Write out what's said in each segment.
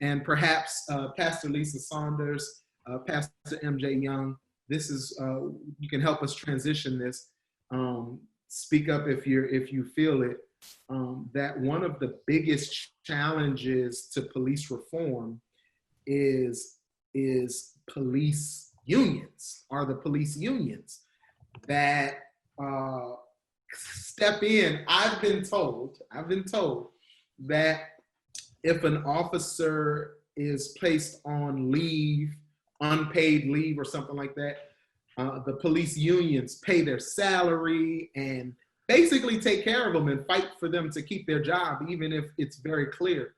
and perhaps Pastor Lisa Saunders, Pastor MJ Young, this is, you can help us transition this. Speak up if you feel it, that one of the biggest challenges to police reform is police unions, are the police unions that step in. I've been told that if an officer is placed on leave, unpaid leave or something like that, the police unions pay their salary and basically take care of them and fight for them to keep their job, even if it's very clear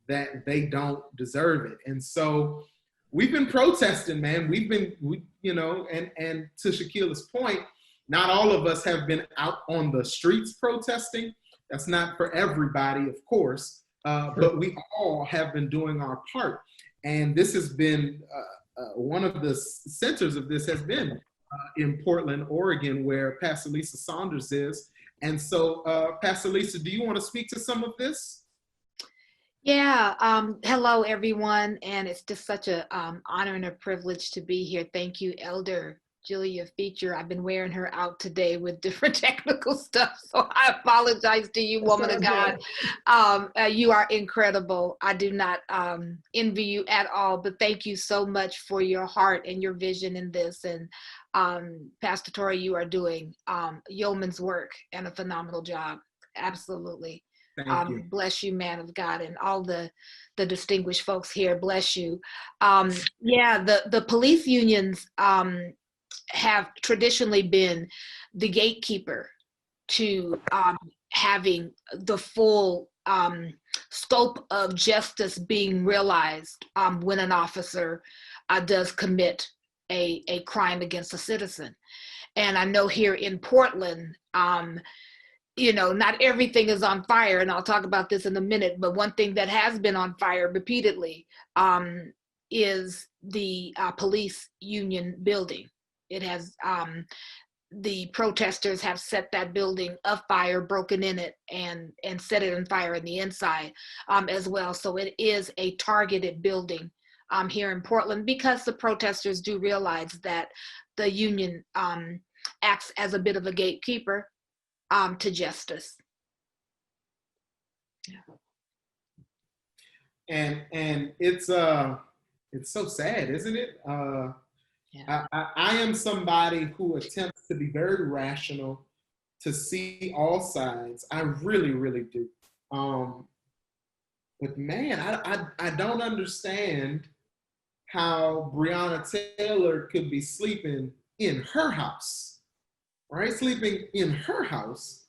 that they don't deserve it. And so we've been protesting, man. And to Shaquila's point, not all of us have been out on the streets protesting. That's not for everybody, of course, but we all have been doing our part. And this has been one of the centers of this has been in Portland, Oregon, where Pastor Lisa Saunders is. And so, Pastor Lisa, do you want to speak to some of this? Yeah, hello everyone, and it's just such a honor and a privilege to be here. Thank you, Elder Julia Feature. I've been wearing her out today with different technical stuff, so I apologize to you, woman of God. You are incredible. I do not envy you at all, but thank you so much for your heart and your vision in this. And Pastor Tori, you are doing yeoman's work and a phenomenal job. Absolutely. Thank you. Bless you, man of God, and all the distinguished folks here. Bless you. Yeah, the police unions have traditionally been the gatekeeper to having the full scope of justice being realized when an officer does commit a crime against a citizen. And I know here in Portland, not everything is on fire, and I'll talk about this in a minute, but one thing that has been on fire repeatedly is the police union building. It has, the protesters have set that building afire, broken in it, and set it on fire in the inside as well. So it is a targeted building here in Portland, because the protesters do realize that the union acts as a bit of a gatekeeper to justice. And it's so sad, isn't it? Yeah. I am somebody who attempts to be very rational, to see all sides. I really, really do. But man, I don't understand how Breonna Taylor could be sleeping in her house, right? Sleeping in her house.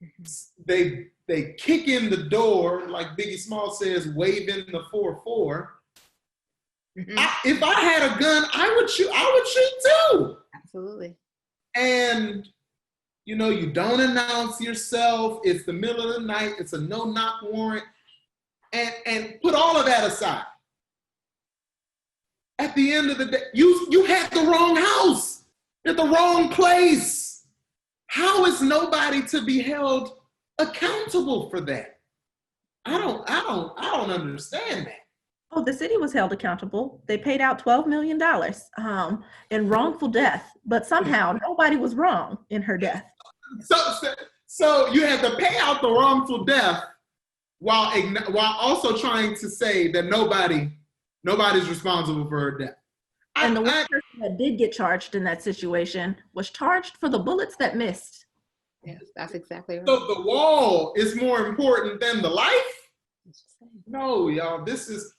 Mm-hmm. They kick in the door, like Biggie Small says, waving the 4-4. Mm-hmm. If I had a gun, I would shoot too. Absolutely. And you don't announce yourself. It's the middle of the night. It's a no-knock warrant. And put all of that aside. At the end of the day, you had the wrong house. You're at the wrong place. How is nobody to be held accountable for that? I don't understand that. Oh, the city was held accountable. They paid out $12 million in wrongful death, but somehow nobody was wrong in her death. So you had to pay out the wrongful death while also trying to say that nobody's responsible for her death. And the one person that did get charged in that situation was charged for the bullets that missed. Yes, that's exactly right. So the wall is more important than the life? No, y'all, this is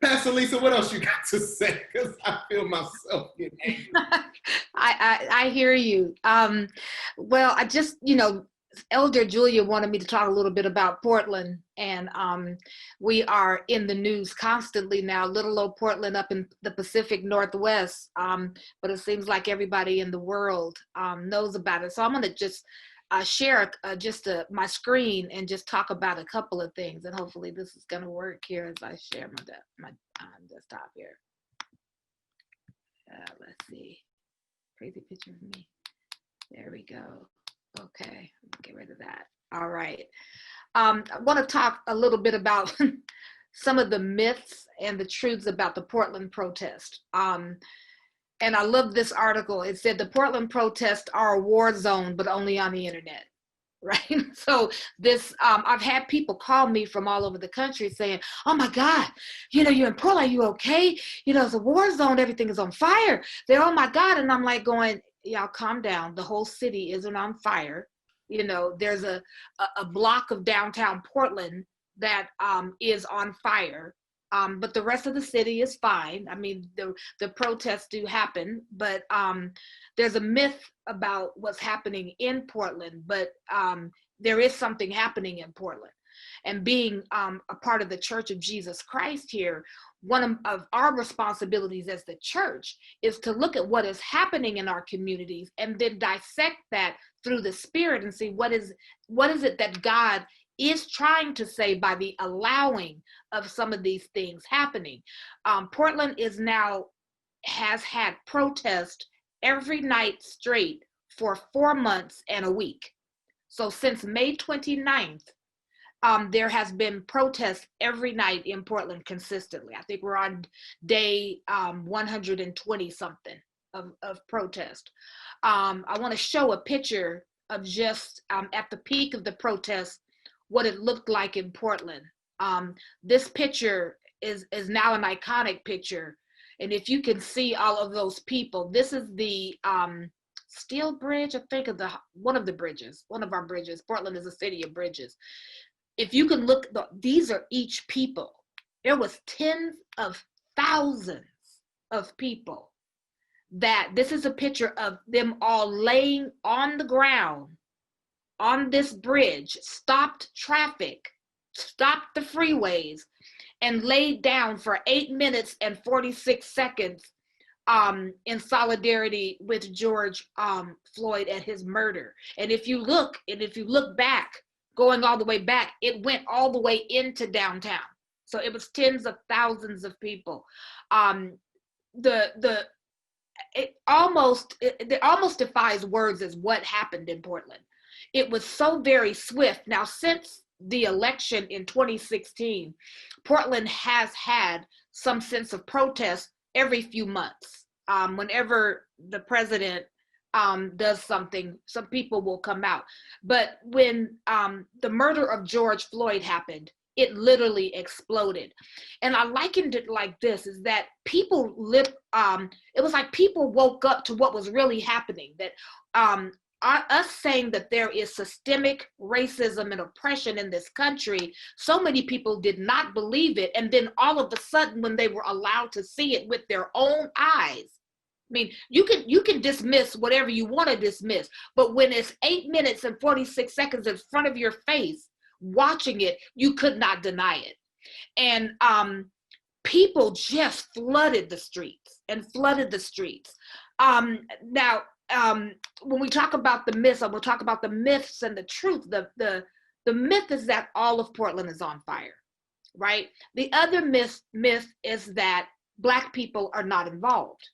Pastor Lisa, what else you got to say? Because I feel myself getting angry. I hear you. Well, I just, Elder Julia wanted me to talk a little bit about Portland, and we are in the news constantly now, little old Portland up in the Pacific Northwest, but it seems like everybody in the world knows about it. So I'm going to just share my screen and just talk about a couple of things, and hopefully this is going to work here as I share my desktop here. Let's see, crazy picture of me. There we go. Okay, get rid of that. All right. I want to talk a little bit about some of the myths and the truths about the Portland protest. And I love this article. It said the Portland protests are a war zone, but only on the internet, right? So this, I've had people call me from all over the country saying, oh my God, you're in Portland, are you okay? It's a war zone, everything is on fire. They're, oh my God. And I'm like going, y'all calm down. The whole city isn't on fire. There's a block of downtown Portland that is on fire. But the rest of the city is fine. I mean, the protests do happen, but there's a myth about what's happening in Portland, but there is something happening in Portland. And being a part of the Church of Jesus Christ here, one of our responsibilities as the church is to look at what is happening in our communities and then dissect that through the Spirit and see what is it that God is trying to say by the allowing of some of these things happening. Portland has had protest every night straight for 4 months and a week. So since May 29th, there has been protests every night in Portland consistently. I think we're on day 120 something of protest. I want to show a picture of just at the peak of the protest, what it looked like in Portland. This picture is now an iconic picture. And if you can see all of those people, this is the Steel Bridge, I think of one of our bridges. Portland is a city of bridges. If you can look, these are each people. There was tens of thousands of people this is a picture of them all laying on the ground on this bridge, stopped traffic, stopped the freeways, and laid down for 8 minutes and 46 seconds in solidarity with George Floyd and his murder. And if you look back, going all the way back, it went all the way into downtown. So it was tens of thousands of people. It almost defies words as what happened in Portland. It was so very swift. Now, since the election in 2016, Portland has had some sense of protest every few months. Whenever the president does something, some people will come out. But when the murder of George Floyd happened, it literally exploded. And I likened it like this, is that people it was like people woke up to what was really happening, that us saying that there is systemic racism and oppression in this country, so many people did not believe it. And then all of a sudden, when they were allowed to see it with their own eyes, I mean, you can dismiss whatever you want to dismiss, but when it's 8 minutes and 46 seconds in front of your face, watching it, you could not deny it. And people just flooded the streets. Now, when we talk about the myths, I will talk about the myths and the truth. The myth is that all of Portland is on fire, right? The other myth is that Black people are not involved.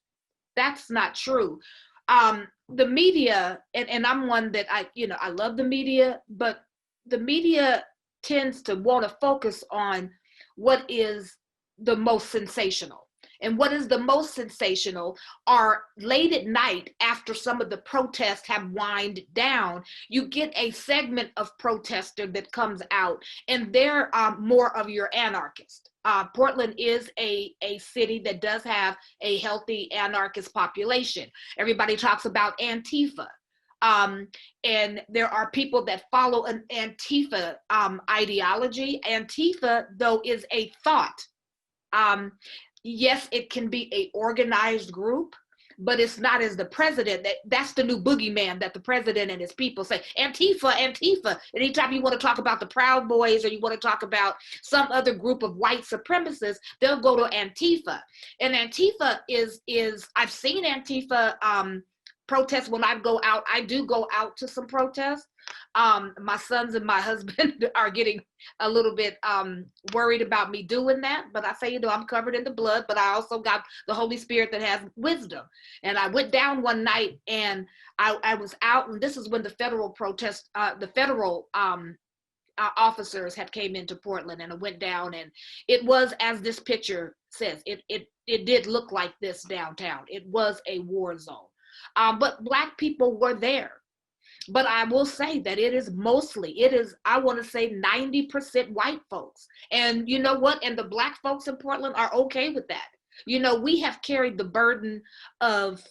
That's not true. The media, and I'm one that I love the media, but the media tends to want to focus on what is the most sensational. And what is the most sensational are late at night, after some of the protests have wind down, you get a segment of protester that comes out, and they're more of your anarchist. Portland is a city that does have a healthy anarchist population. Everybody talks about Antifa. And there are people that follow an Antifa ideology. Antifa, though, is a thought. Yes, it can be a organized group, but it's not as the president. That's the new boogeyman that the president and his people say, Antifa, Antifa. Anytime you want to talk about the Proud Boys or you want to talk about some other group of white supremacists, they'll go to Antifa. And Antifa is I've seen Antifa protests when I go out. I do go out to some protests, My sons and my husband are getting a little bit worried about me doing that. But I say, I'm covered in the blood, but I also got the Holy Spirit that has wisdom. And I went down one night and I was out, and this is when the federal officers had came into Portland, and I went down, and it was, as this picture says, it did look like this downtown. It was a war zone. But Black people were there. But I will say that it is, I want to say 90% white folks. And you know what? And the Black folks in Portland are okay with that. We have carried the burden of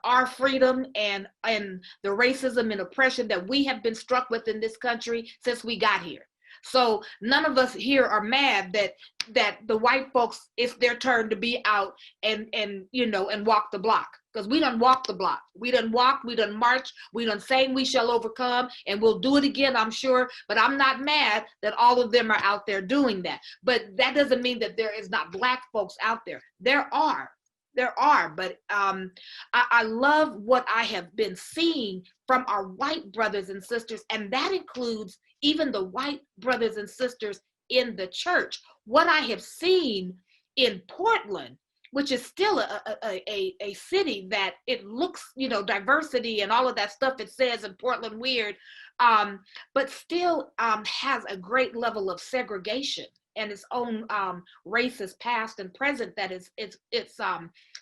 our freedom and the racism and oppression that we have been struck with in this country since we got here. So none of us here are mad that the white folks, it's their turn to be out and walk the block. Because we done walk the block. We done walk, we done march, we done saying we shall overcome, and we'll do it again, I'm sure. But I'm not mad that all of them are out there doing that. But that doesn't mean that there is not Black folks out there. There are, but I love what I have been seeing from our white brothers and sisters, and that includes even the white brothers and sisters in the church. What I have seen in Portland, which is still a city that it looks, diversity and all of that stuff it says in Portland weird, but still has a great level of segregation and its own racist past and present that it's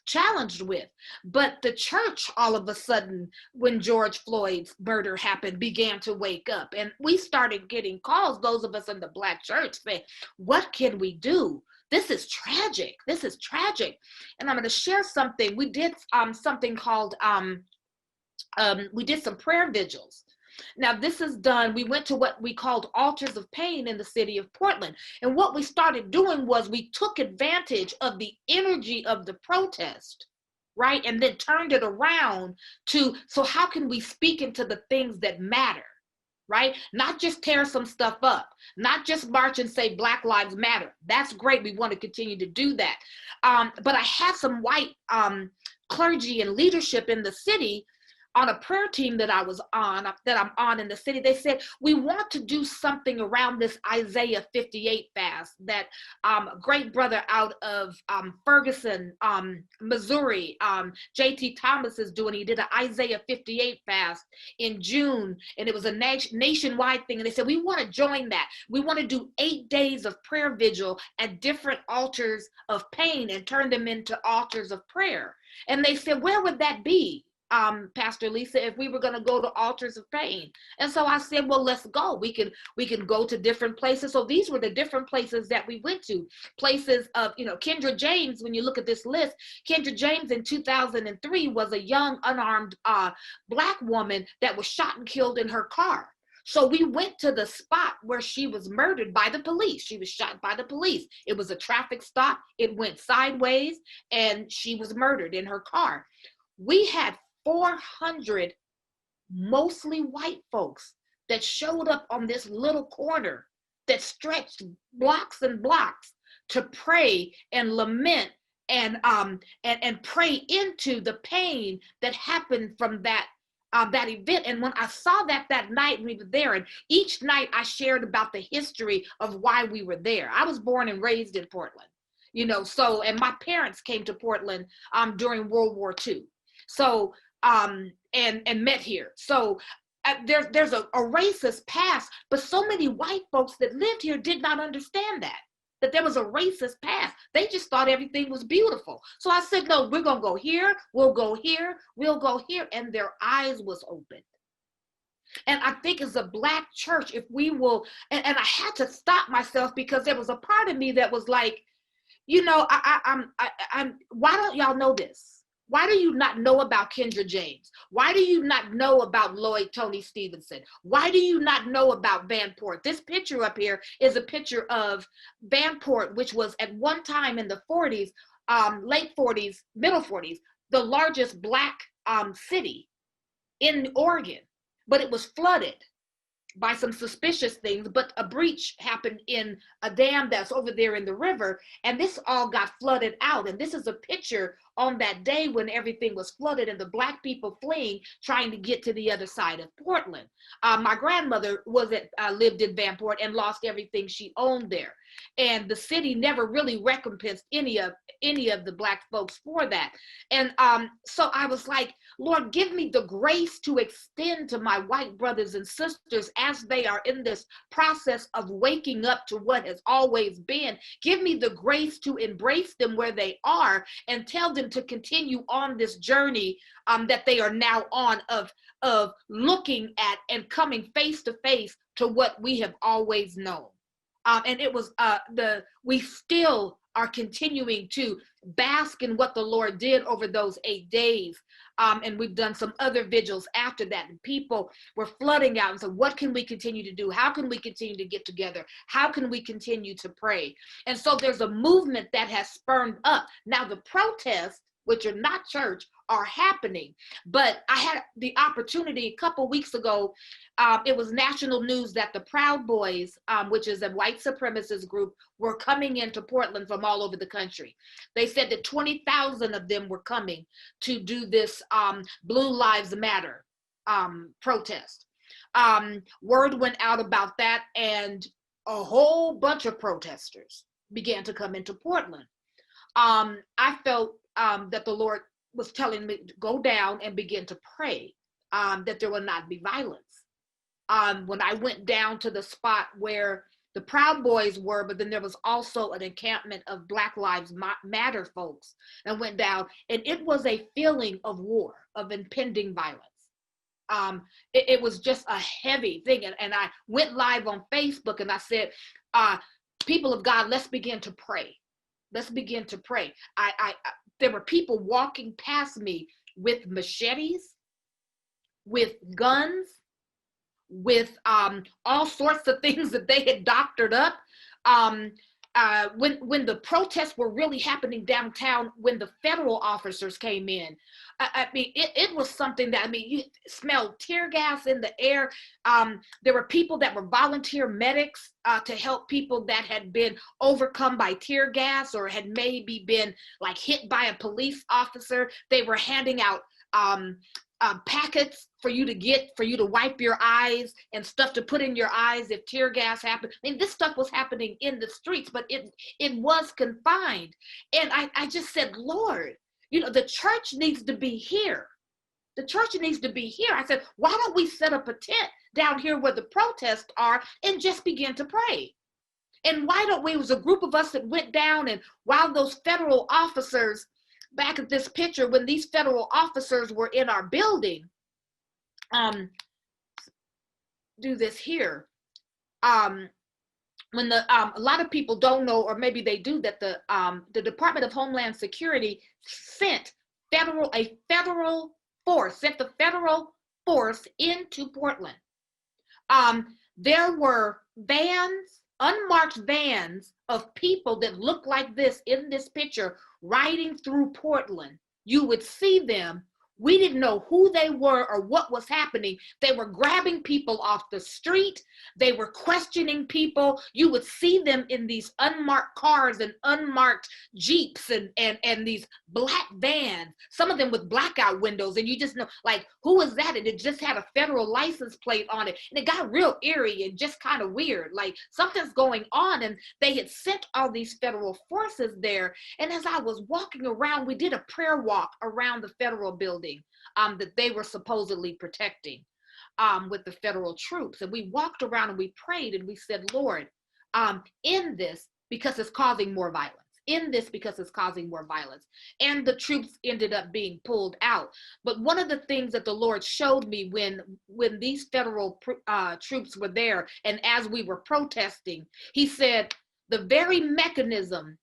challenged with. But the church, all of a sudden, when George Floyd's murder happened, began to wake up. And we started getting calls, those of us in the Black church, say, what can we do? This is tragic. This is tragic. And I'm going to share something. We did something called, we did some prayer vigils. Now this is done, we went to what we called altars of pain in the city of Portland. And what we started doing was we took advantage of the energy of the protest, right? And then turned it around so how can we speak into the things that matter? Right? Not just tear some stuff up, not just march and say Black Lives Matter. That's great. We want to continue to do that. But I had some white clergy and leadership in the city on a prayer team that I'm on in the city. They said, we want to do something around this Isaiah 58 fast that a great brother out of Ferguson, Missouri, J.T. Thomas is doing. He did an Isaiah 58 fast in June, and it was a nationwide thing. And they said, we want to join that. We want to do 8 days of prayer vigil at different altars of pain and turn them into altars of prayer. And they said, where would that be? Pastor Lisa, if we were going to go to altars of pain. And so I said, well, let's go. We can go to different places. So these were the different places that we went to. Places of, Kendra James, when you look at this list, Kendra James in 2003 was a young, unarmed Black woman that was shot and killed in her car. So we went to the spot where she was murdered by the police. She was shot by the police. It was a traffic stop. It went sideways and she was murdered in her car. We had 400 mostly white folks that showed up on this little corner that stretched blocks and blocks to pray and lament and pray into the pain that happened from that event. And when I saw that night we were there, and each night I shared about the history of why we were there. I was born and raised in Portland, and my parents came to Portland during World War II. So and met here. So there's a racist past, but so many white folks that lived here did not understand that there was a racist past. They just thought everything was beautiful. So I said, no, we're gonna go here, we'll go here, we'll go here, and their eyes was opened. And I think as a Black church, if we will, and I had to stop myself because there was a part of me that was like, I'm why don't y'all know this? Why do you not know about Kendra James? Why do you not know about Lloyd Tony Stevenson? Why do you not know about Vanport? This picture up here is a picture of Vanport, which was at one time in the 40s, late 40s, middle 40s, the largest Black city in Oregon, but it was flooded by some suspicious things, but a breach happened in a dam that's over there in the river, and this all got flooded out. And this is a picture on that day when everything was flooded and the Black people fleeing, trying to get to the other side of Portland. My grandmother lived in Vanport and lost everything she owned there. And the city never really recompensed any of the Black folks for that. And so I was like, Lord, give me the grace to extend to my white brothers and sisters as they are in this process of waking up to what has always been. Give me the grace to embrace them where they are and tell them to continue on this journey that they are now on of looking at and coming face to face to what we have always known. And it was we still are continuing to bask in what the Lord did over those 8 days. And we've done some other vigils after that. And people were flooding out and said, what can we continue to do? How can we continue to get together? How can we continue to pray? And so there's a movement that has spurned up. Now the protests, which are not church, are happening. But I had the opportunity a couple weeks ago, it was national news that the Proud Boys, which is a white supremacist group, were coming into Portland from all over the country. They said that 20,000 of them were coming to do this Blue Lives Matter protest. Word went out about that, and a whole bunch of protesters began to come into Portland. I felt that the Lord was telling me to go down and begin to pray that there will not be violence. When I went down to the spot where the Proud Boys were, but then there was also an encampment of Black Lives Matter folks, and went down, and it was a feeling of war, of impending violence. It was just a heavy thing. And I went live on Facebook and I said, people of God, let's begin to pray. Let's begin to pray. There were people walking past me with machetes, with guns, with all sorts of things that they had doctored up. When the protests were really happening downtown, when the federal officers came in, I mean, it was something that, I mean, you smelled tear gas in the air. There were people that were volunteer medics to help people that had been overcome by tear gas or had maybe been like hit by a police officer. They were handing out packets for you to wipe your eyes and stuff to put in your eyes if tear gas happened. I mean, this stuff was happening in the streets, but it was confined. And I just said, Lord, you know, the church needs to be here. The church needs to be here. I said, why don't we set up a tent down here where the protests are and just begin to pray? And why don't we, it was a group of us that went down, and while those federal officers, back at this picture, when these federal officers were in our building, do this here. When a lot of people don't know, or maybe they do, that the Department of Homeland Security sent the federal force into Portland. There were vans, unmarked vans of people that looked like this in this picture riding through Portland. You would see them. We didn't know who they were or what was happening. They were grabbing people off the street. They were questioning people. You would see them in these unmarked cars and unmarked Jeeps and these black vans, some of them with blackout windows. And you just know, like, who is that? And it just had a federal license plate on it. And it got real eerie and just kind of weird. Like, something's going on. And they had sent all these federal forces there. And as I was walking around, we did a prayer walk around the federal building that they were supposedly protecting with the federal troops. And we walked around and we prayed and we said, Lord, in this, because it's causing more violence. In this, because it's causing more violence. And the troops ended up being pulled out. But one of the things that the Lord showed me when these federal troops were there, and as we were protesting, he said, the very mechanism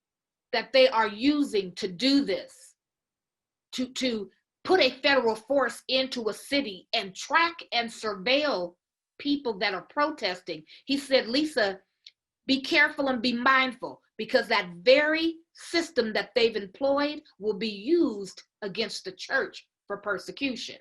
that they are using to do this, to put a federal force into a city and track and surveil people that are protesting. He said, Lisa, be careful and be mindful, because that very system that they've employed will be used against the church for persecution.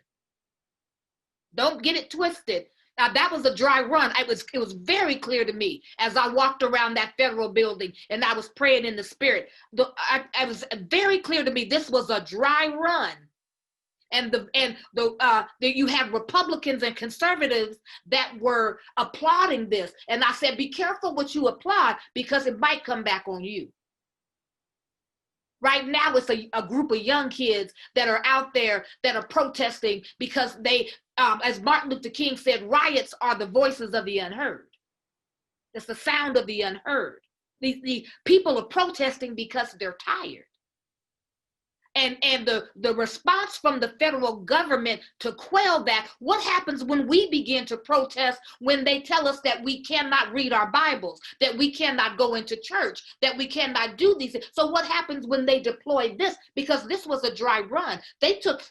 Don't get it twisted. Now that was a dry run. It was very clear to me as I walked around that federal building and I was praying in the spirit. It was very clear to me this was a dry run. And you had Republicans and conservatives that were applauding this. And I said, be careful what you applaud because it might come back on you. Right now, it's a group of young kids that are out there that are protesting because they, as Martin Luther King said, riots are the voices of the unheard. It's the sound of the unheard. The people are protesting because they're tired. And the response from the federal government to quell that, what happens when we begin to protest when they tell us that we cannot read our Bibles, that we cannot go into church, that we cannot do these things? So what happens when they deploy this? Because this was a dry run. They took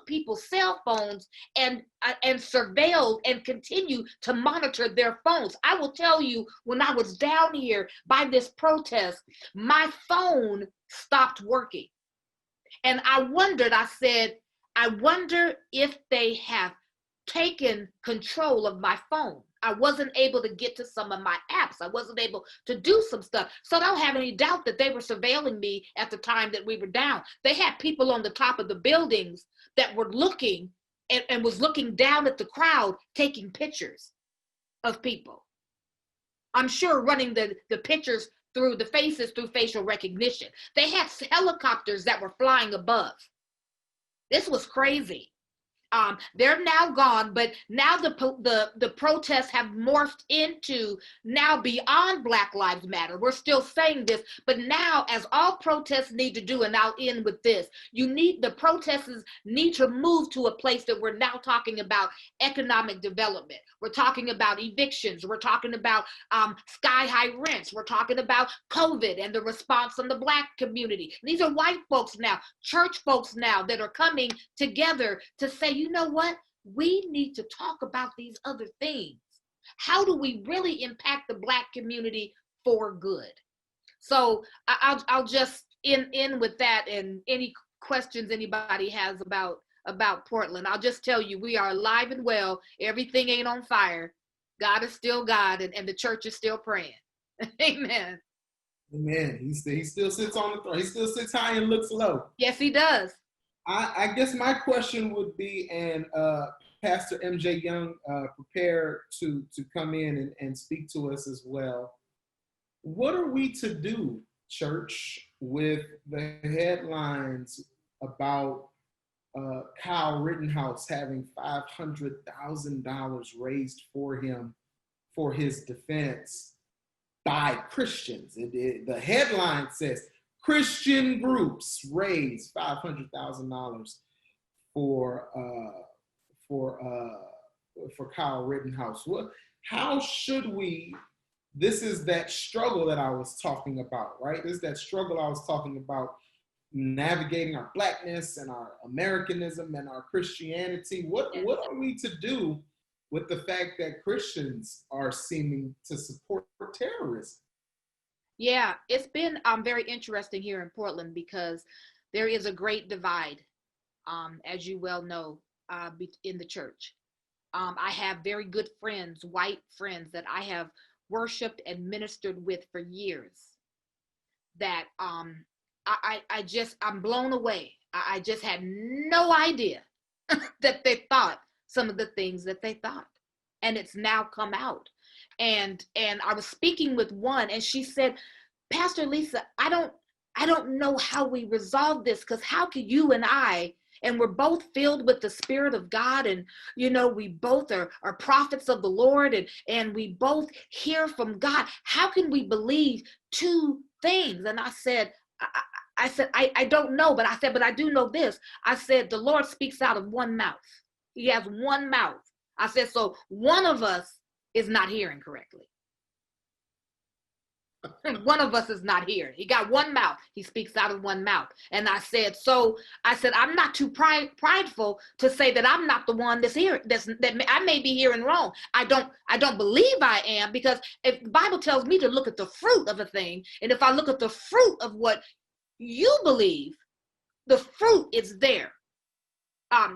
people's cell phones and surveilled and continue to monitor their phones. I will tell you, when I was down here by this protest, my phone stopped working. And I said, I wonder if they have taken control of my phone. I wasn't able to get to some of my apps. I wasn't able to do some stuff. So I don't have any doubt that they were surveilling me at the time that we were down. They had people on the top of the buildings that were looking and was looking down at the crowd, taking pictures of people. I'm sure running the pictures through the faces through facial recognition. They had helicopters that were flying above. This was crazy. They're now gone, but now the protests have morphed into now beyond Black Lives Matter. We're still saying this, but now, as all protests need to do, and I'll end with this, the protesters need to move to a place that we're now talking about economic development. We're talking about evictions. We're talking about sky-high rents. We're talking about COVID and the response from the Black community. These are white folks now, church folks now that are coming together to say, you know what? We need to talk about these other things. How do we really impact the Black community for good? So I'll just end with that, and any questions anybody has about Portland. I'll just tell you, we are alive and well. Everything ain't on fire. God is still God, and the church is still praying. Amen. Amen. He still sits on the throne. He still sits high and looks low. Yes, he does. I guess my question would be, and Pastor MJ Young prepared to come in and speak to us as well. What are we to do, church, with the headlines about Kyle Rittenhouse having $500,000 raised for him for his defense by Christians? The headline says, Christian groups raise $500,000 for Kyle Rittenhouse. How should we? This is that struggle that I was talking about, right? This is that struggle I was talking about, navigating our Blackness and our Americanism and our Christianity. What are we to do with the fact that Christians are seeming to support terrorism? Yeah, it's been very interesting here in Portland because there is a great divide, as you well know, in the church. I have very good friends, white friends that I have worshiped and ministered with for years that I'm blown away. I just had no idea that they thought some of the things that they thought, and it's now come out. And I was speaking with one, and she said, Pastor Lisa, I don't know how we resolve this, because how could you and I, and we're both filled with the Spirit of God, and we both are prophets of the Lord, and we both hear from God. How can we believe two things? And I said, I don't know, but I said, but I do know this. I said, the Lord speaks out of one mouth. He has one mouth. I said, so one of us is not hearing correctly. One of us is not hearing. He got one mouth. He speaks out of one mouth. And I said, I'm not too prideful to say that I'm not the one that's hearing. That I may be hearing wrong. I don't believe I am, because if the Bible tells me to look at the fruit of a thing, and if I look at the fruit of what you believe, the fruit is there.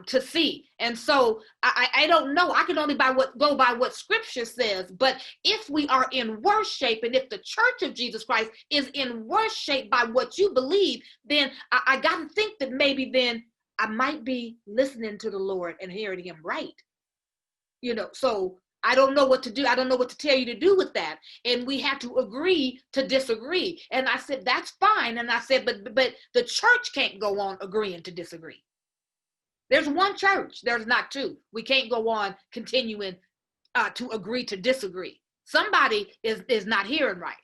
to see. And so I don't know. I can only go by what scripture says. But if we are in worse shape, and if the church of Jesus Christ is in worse shape by what you believe, then I got to think that maybe then I might be listening to the Lord and hearing him right. So I don't know what to do. I don't know what to tell you to do with that. And we had to agree to disagree. And I said, that's fine. And I said, but the church can't go on agreeing to disagree. There's one church. There's not two. We can't go on continuing to agree to disagree. Somebody is not hearing right.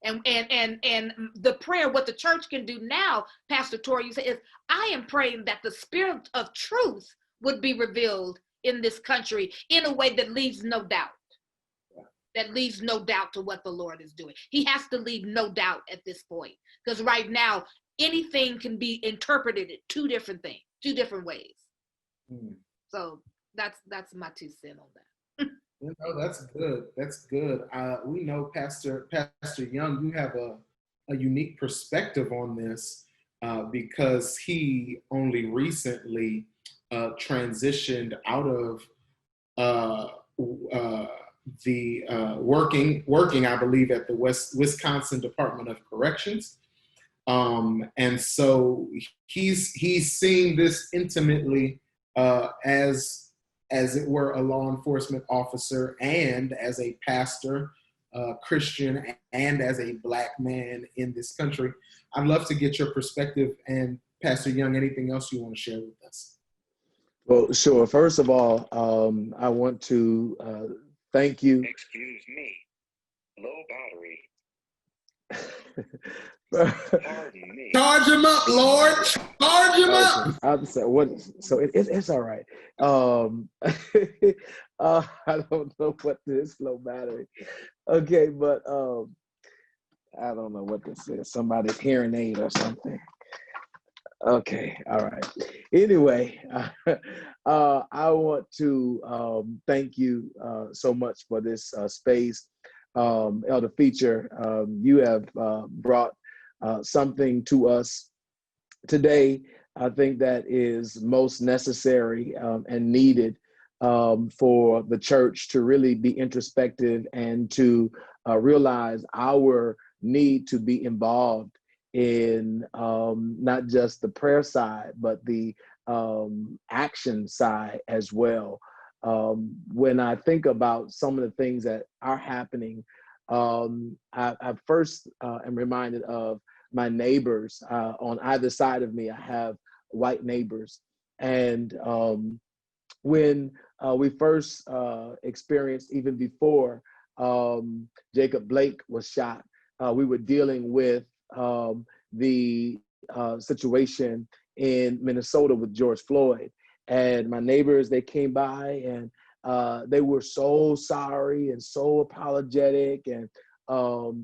And the prayer, what the church can do now, Pastor Tori, you say, is I am praying that the spirit of truth would be revealed in this country in a way that leaves no doubt. That leaves no doubt to what the Lord is doing. He has to leave no doubt at this point. Because right now, anything can be interpreted in two different ways. So that's my 2 cents on that. That's good. That's good. We know Pastor Young, you have a unique perspective on this because he only recently transitioned out of the working, I believe, at the Wisconsin Department of Corrections. And so he's seeing this intimately as it were a law enforcement officer and as a pastor, Christian, and as a Black man in this country. I'd love to get your perspective. And Pastor Young, anything else you want to share with us? Well, sure. First of all, I want to thank you. Excuse me, low battery. Pardon me. Charge him up, Lord. Charge him up. I'm sorry, so it's all right. I don't know what this low battery. Okay, but I don't know what this is. Somebody's hearing aid or something. Okay, all right. Anyway, I want to thank you so much for this space. Elder Feature, you have brought something to us today, I think that is most necessary and needed for the church to really be introspective and to realize our need to be involved in not just the prayer side, but the action side as well. When I think about some of the things that are happening, I first am reminded of my neighbors on either side of me. I have white neighbors. And when we first experienced, even before Jacob Blake was shot, we were dealing with the situation in Minnesota with George Floyd. And my neighbors, they came by and they were so sorry and so apologetic. And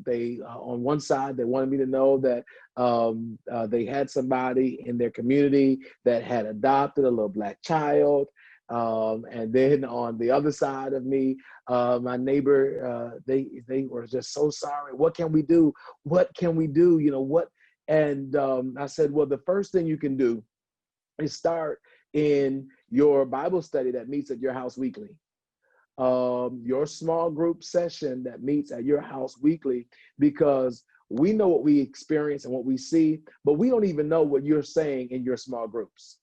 they, on one side, they wanted me to know that they had somebody in their community that had adopted a little Black child. And then on the other side of me, my neighbor, they were just so sorry. What can we do? What can we do? You know, what? And I said, well, the first thing you can do is start in your Bible study that meets at your house weekly. Your small group session that meets at your house weekly, because we know what we experience and what we see, but we don't even know what you're saying in your small groups.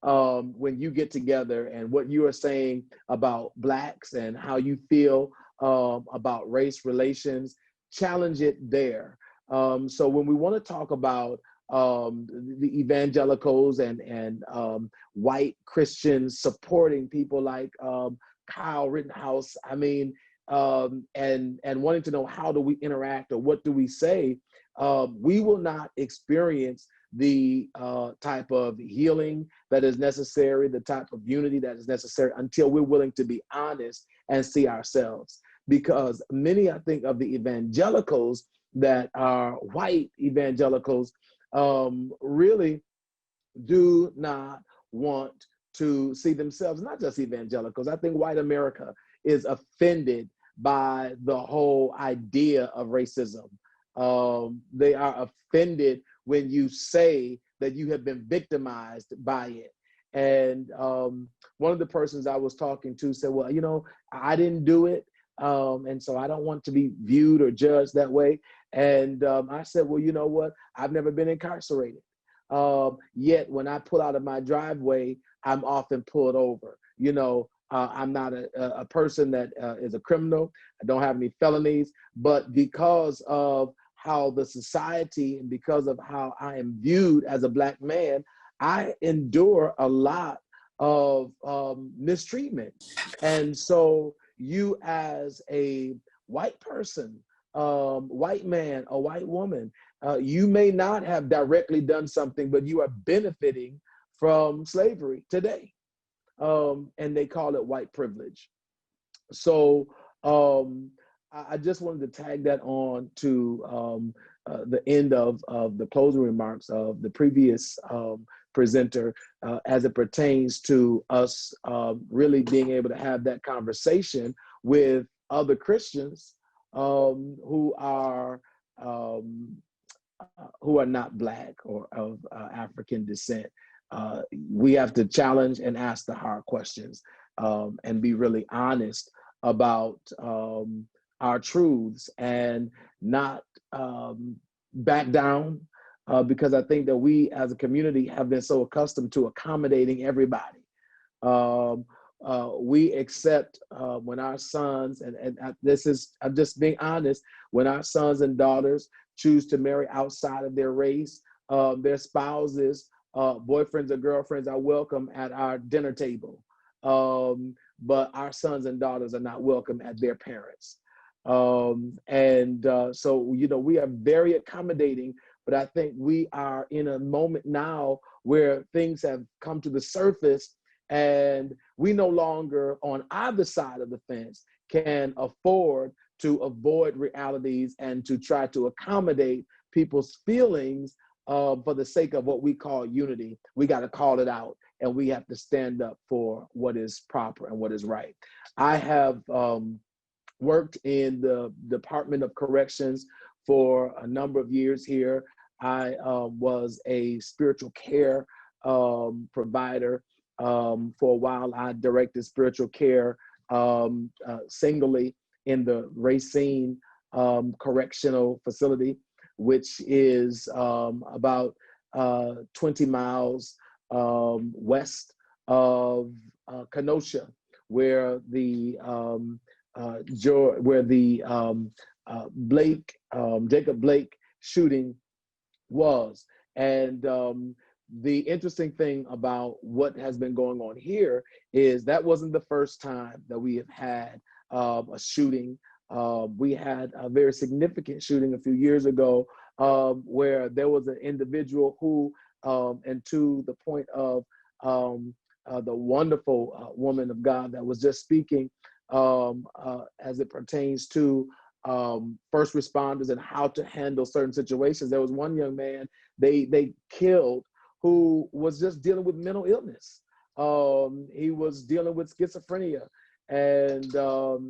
When you get together and what you are saying about Blacks and how you feel about race relations, challenge it there. So when we want to talk about the evangelicals and white Christians supporting people like Kyle Rittenhouse, I mean, and wanting to know how do we interact or what do we say, we will not experience the type of healing that is necessary, the type of unity that is necessary until we're willing to be honest and see ourselves. Because many, I think, of the evangelicals that are white evangelicals really do not want to see themselves, not just evangelicals. I think white America is offended by the whole idea of racism. They are offended when you say that you have been victimized by it. And one of the persons I was talking to said, well, I didn't do it. And so I don't want to be viewed or judged that way. And I said, well, you know what? I've never been incarcerated. Yet when I pull out of my driveway, I'm often pulled over. I'm not a person that is a criminal. I don't have any felonies, but because of how the society and because of how I am viewed as a Black man, I endure a lot of mistreatment. And so you as a white person, white man or white woman, you may not have directly done something, but you are benefiting from slavery today. And they call it white privilege. So I just wanted to tag that on to the end of the closing remarks of the previous presenter as it pertains to us really being able to have that conversation with other Christians who are not Black or of African descent. We have to challenge and ask the hard questions and be really honest about our truths and not back down because I think that we as a community have been so accustomed to accommodating everybody. We accept when our sons, and this is, I'm just being honest, when our sons and daughters choose to marry outside of their race, their spouses, boyfriends or girlfriends are welcome at our dinner table. But our sons and daughters are not welcome at their parents. So, we are very accommodating, but I think we are in a moment now where things have come to the surface and we no longer on either side of the fence can afford to avoid realities and to try to accommodate people's feelings for the sake of what we call unity. We got to call it out and we have to stand up for what is proper and what is right. I have worked in the Department of Corrections for a number of years here. I was a spiritual care provider. For a while, I directed spiritual care singly in the Racine Correctional Facility, which is about 20 miles west of Kenosha, where the Jacob Blake shooting was. And the interesting thing about what has been going on here is that wasn't the first time that we have had a shooting. We had a very significant shooting a few years ago where there was an individual who, and to the point of the wonderful woman of God that was just speaking as it pertains to first responders and how to handle certain situations. There was one young man they killed who was just dealing with mental illness. He was dealing with schizophrenia, and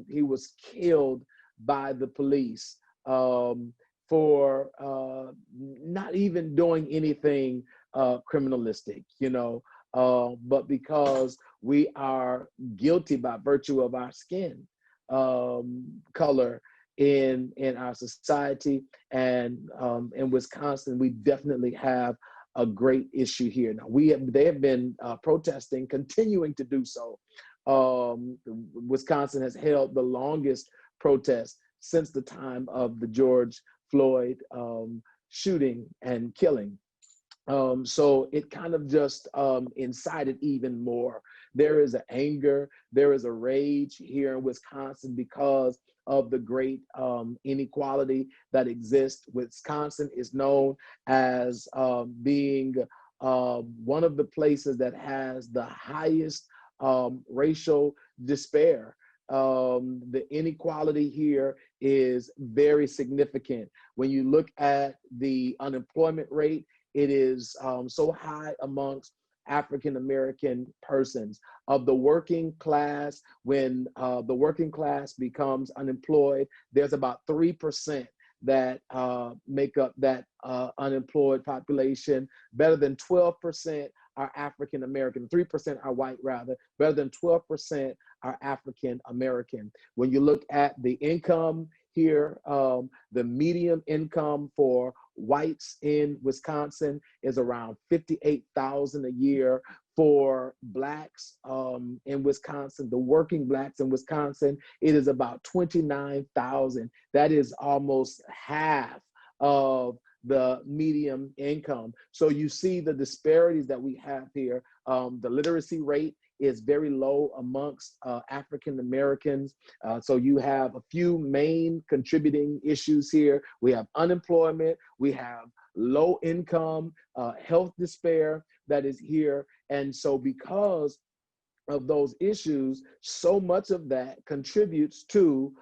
he was killed by the police for not even doing anything criminalistic, but because we are guilty by virtue of our skin color in our society. And in Wisconsin, we definitely have a great issue here. Now, they have been protesting, continuing to do so. Wisconsin has held the longest protest since the time of the George Floyd shooting and killing. So it kind of just incited even more. There is an anger, there is a rage here in Wisconsin because of the great inequality that exists. Wisconsin is known as being one of the places that has the highest racial despair. The inequality here is very significant. When you look at the unemployment rate, it is so high amongst African-American persons. Of the working class, when the working class becomes unemployed, there's about 3% that make up that unemployed population. Better than 12% are African American, 3% are white rather, better than 12% are African American. When you look at the income here, the median income for whites in Wisconsin is around $58,000 a year. For blacks in Wisconsin, the working blacks in Wisconsin, it is about 29,000. That is almost half of the median income. So you see the disparities that we have here. The literacy rate is very low amongst African Americans. So you have a few main contributing issues here. We have unemployment, we have low income, health despair that is here. And so because of those issues, so much of that contributes to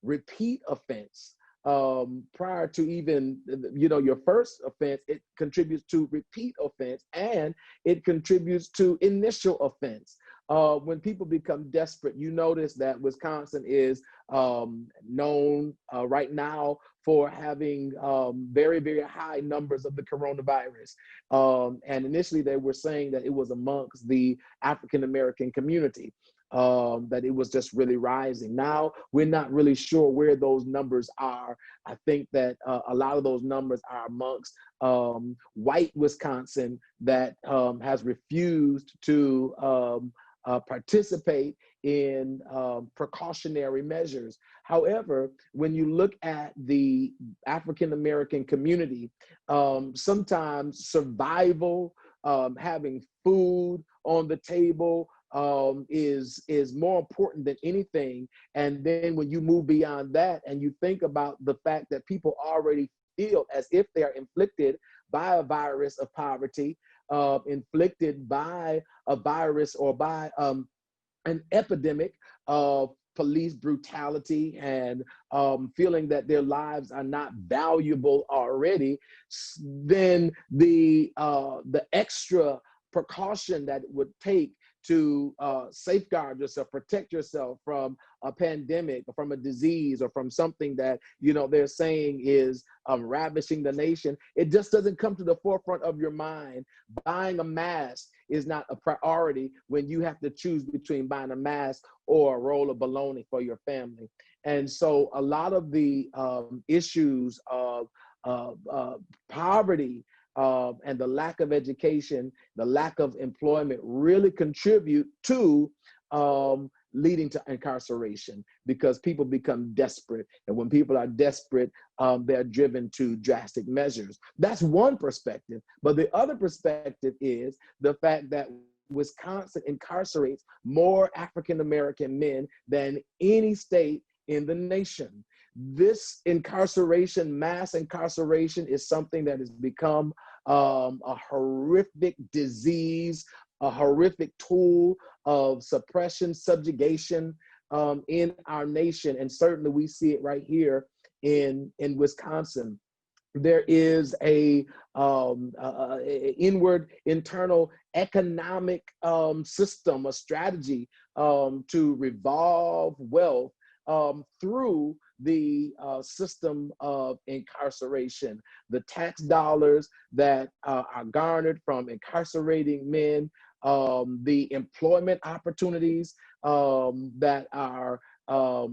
repeat offense. Prior to even, your first offense, it contributes to repeat offense, and it contributes to initial offense. When people become desperate, you notice that Wisconsin is known right now for having very, very high numbers of the coronavirus. And initially they were saying that it was amongst the African-American community, that it was just really rising. Now, we're not really sure where those numbers are. I think that a lot of those numbers are amongst white Wisconsin that has refused to participate in precautionary measures. However, when you look at the African-American community, sometimes survival, having food on the table is more important than anything. And then when you move beyond that and you think about the fact that people already feel as if they are inflicted by a virus of poverty, inflicted by a virus or by an epidemic of police brutality and feeling that their lives are not valuable already, then the extra precaution that it would take to safeguard yourself, protect yourself from a pandemic or from a disease or from something that, they're saying is ravishing the nation, it just doesn't come to the forefront of your mind. Buying a mask is not a priority when you have to choose between buying a mask or a roll of bologna for your family. And so a lot of the issues of poverty and the lack of education, the lack of employment really contribute to leading to incarceration, because people become desperate. And when people are desperate, they're driven to drastic measures. That's one perspective. But the other perspective is the fact that Wisconsin incarcerates more African-American men than any state in the nation. This incarceration, mass incarceration, is something that has become a horrific disease, a horrific tool of suppression, subjugation in our nation. And certainly we see it right here in Wisconsin. There is a inward, internal economic system, a strategy to revolve wealth through the system of incarceration. The tax dollars that are garnered from incarcerating men, the employment opportunities that are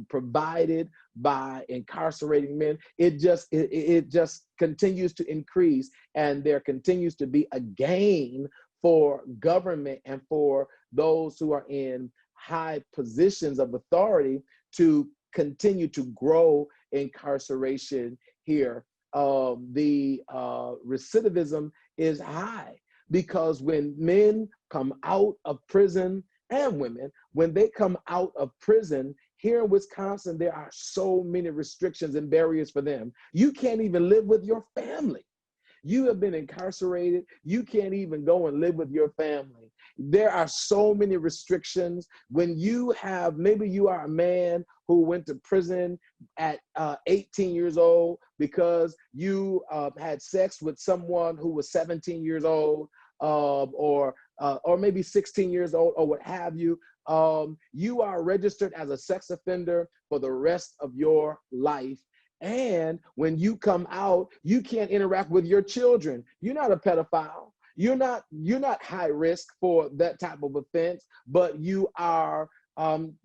provided by incarcerating men, it just continues to increase, and there continues to be a gain for government and for those who are in high positions of authority to continue to grow incarceration here. The recidivism is high, because when men come out of prison, and women, when they come out of prison, here in Wisconsin, there are so many restrictions and barriers for them. You can't even live with your family. You have been incarcerated. You can't even go and live with your family. There are so many restrictions. When you have, maybe you are a man who went to prison at 18 years old because you had sex with someone who was 17 years old, or maybe 16 years old, or what have you. You are registered as a sex offender for the rest of your life. And when you come out, you can't interact with your children. You're not a pedophile. not high risk for that type of offense, but you are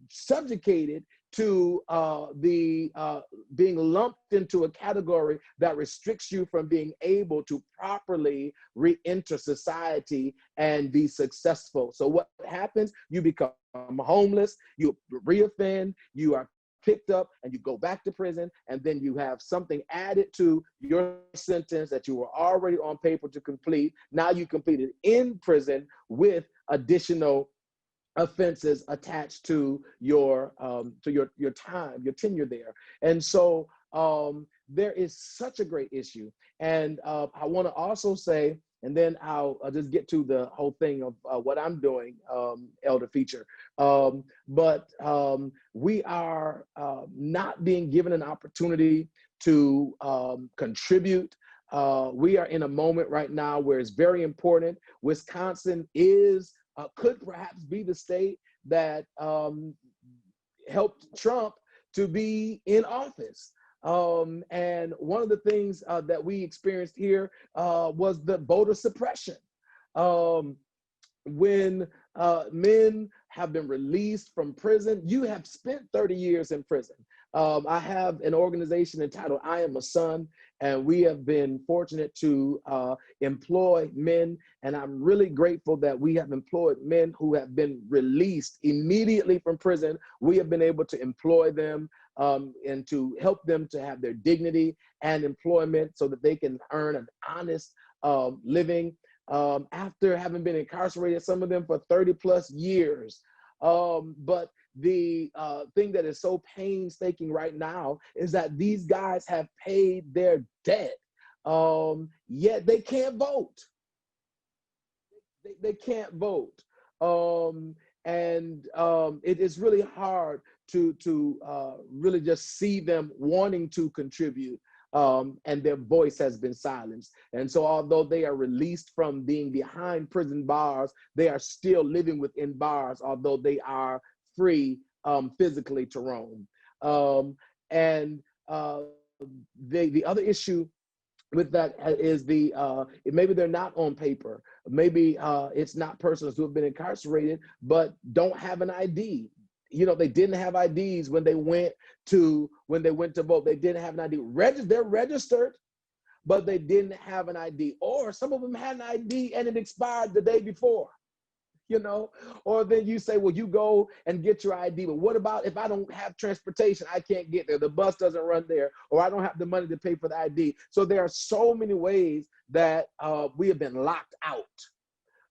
subjugated to being lumped into a category that restricts you from being able to properly re-enter society and be successful. So what happens? You become homeless, you reoffend, you are picked up, and you go back to prison, and then you have something added to your sentence that you were already on paper to complete. Now you complete it in prison with additional offenses attached to your time, your tenure there. And so there is such a great issue. And I want to also say, and then I'll just get to the whole thing of what I'm doing, Elder Feature. But we are not being given an opportunity to contribute. We are in a moment right now where it's very important. Wisconsin could perhaps be the state that helped Trump to be in office. And one of the things that we experienced here was the voter suppression. When men have been released from prison, you have spent 30 years in prison. I have an organization entitled I Am a Son, and we have been fortunate to employ men, and I'm really grateful that we have employed men who have been released immediately from prison. We have been able to employ them and to help them to have their dignity and employment so that they can earn an honest living after having been incarcerated, some of them for 30 plus years. But the thing that is so painstaking right now is that these guys have paid their debt, yet they can't vote. They can't vote. And it is really hard to really just see them wanting to contribute. And their voice has been silenced. And so although they are released from being behind prison bars, they are still living within bars, although they are free physically to roam. And the other issue with that is maybe they're not on paper. Maybe it's not persons who have been incarcerated, but don't have an ID. You know, they didn't have IDs when they went to vote. They didn't have an ID. They're registered, but they didn't have an ID. Or some of them had an ID and it expired the day before. You know, or then you say, well, you go and get your ID, but what about if I don't have transportation? I can't get there. The bus doesn't run there, or I don't have the money to pay for the ID. So there are so many ways that we have been locked out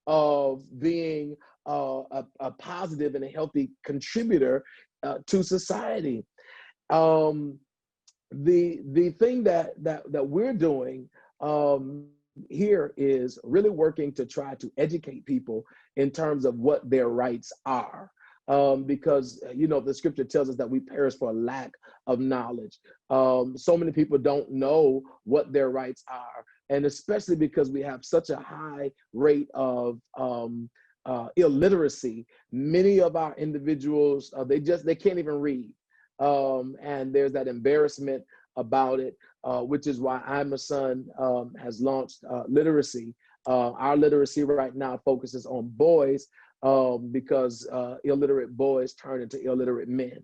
of being a positive and a healthy contributor to society. The thing that we're doing here is really working to try to educate people in terms of what their rights are. Because, you know, the scripture tells us that we perish for a lack of knowledge. So many people don't know what their rights are. And especially because we have such a high rate of illiteracy, many of our individuals, they can't even read. And there's that embarrassment about it, which is why I'm a Son has launched literacy. Our literacy right now focuses on boys because illiterate boys turn into illiterate men.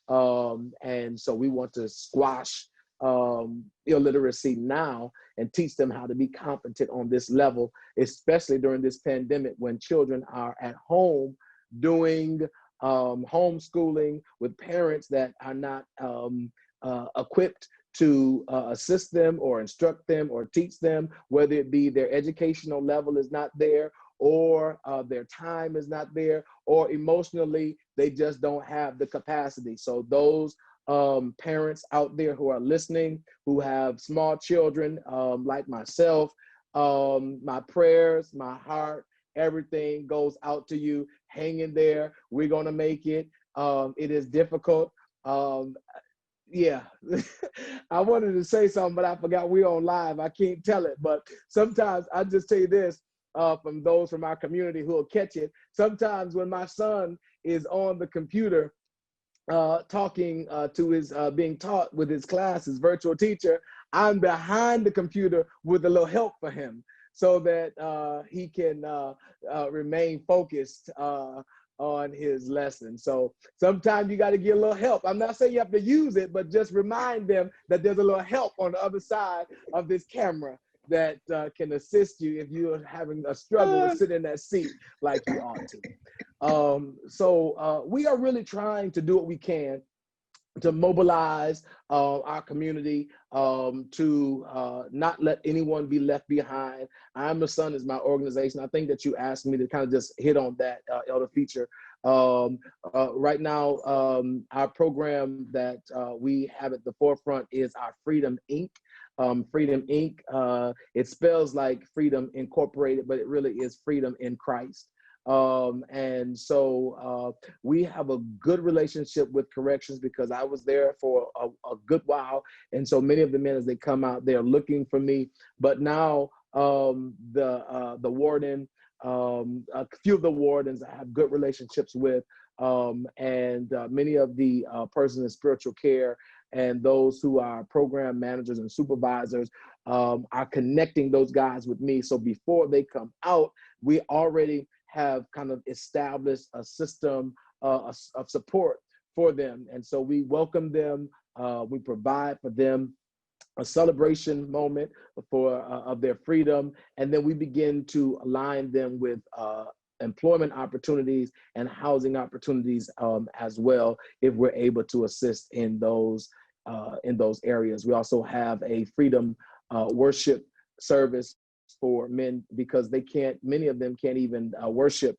And so we want to squash illiteracy now and teach them how to be competent on this level, especially during this pandemic when children are at home doing homeschooling with parents that are not equipped to assist them or instruct them or teach them, whether it be their educational level is not there, or their time is not there, or emotionally they just don't have the capacity. So those parents out there who are listening, who have small children like myself, my prayers, my heart, everything goes out to you. Hang in there. We're going to make it. It is difficult. Yeah, I wanted to say something, but I forgot we're on live. I can't tell it, but sometimes I just tell you this from those from our community who will catch it. Sometimes when my son is on the computer talking to his, being taught with his class, his virtual teacher, I'm behind the computer with a little help for him. so that he can remain focused on his lesson. So sometimes you got to get a little help. I'm not saying you have to use it, but just remind them that there's a little help on the other side of this camera that can assist you if you're having a struggle to sit in that seat like you ought to. So we are really trying to do what we can to mobilize our community to not let anyone be left behind. I'm the Son is my organization. I think that you asked me to kind of just hit on that, Elder Feature. Right now, our program that we have at the forefront is our Freedom Inc. Freedom Inc. It spells like Freedom Incorporated, but it really is Freedom in Christ. And so we have a good relationship with corrections because I was there for a good while. And so many of the men, as they come out, they're looking for me. But now the warden, a few of the wardens I have good relationships with, and many of the persons in spiritual care and those who are program managers and supervisors are connecting those guys with me. So before they come out, we already have kind of established a system of support for them. And so we welcome them, we provide for them a celebration moment for of their freedom, and then we begin to align them with employment opportunities and housing opportunities as well, if we're able to assist in those areas. We also have a freedom worship service for men because many of them can't even worship,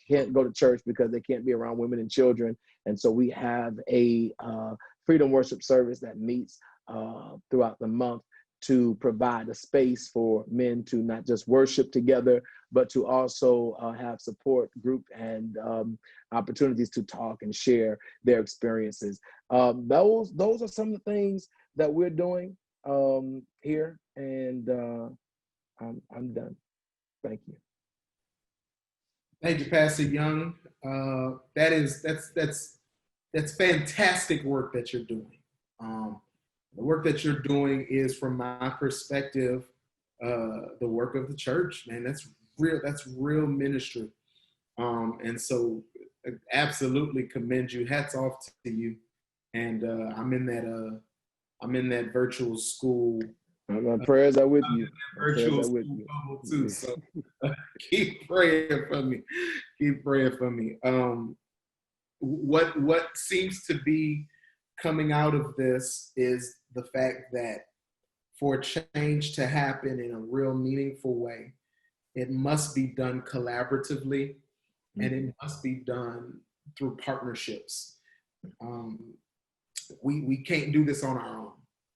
can't go to church because they can't be around women and children. And so we have a freedom worship service that meets throughout the month to provide a space for men to not just worship together, but to also have support group and opportunities to talk and share their experiences. Those are some of the things that we're doing here, and I'm done. Thank you. Thank you, Pastor Young. That's fantastic work that you're doing. The work that you're doing is, from my perspective, the work of the church, man. That's real ministry. And so absolutely commend you. Hats off to you. And I'm in that virtual school. My prayers are with you. Virtual school bubble too. So keep praying for me. Keep praying for me. What seems to be coming out of this is the fact that for change to happen in a real meaningful way, it must be done collaboratively, and it must be done through partnerships. We can't do this on our own.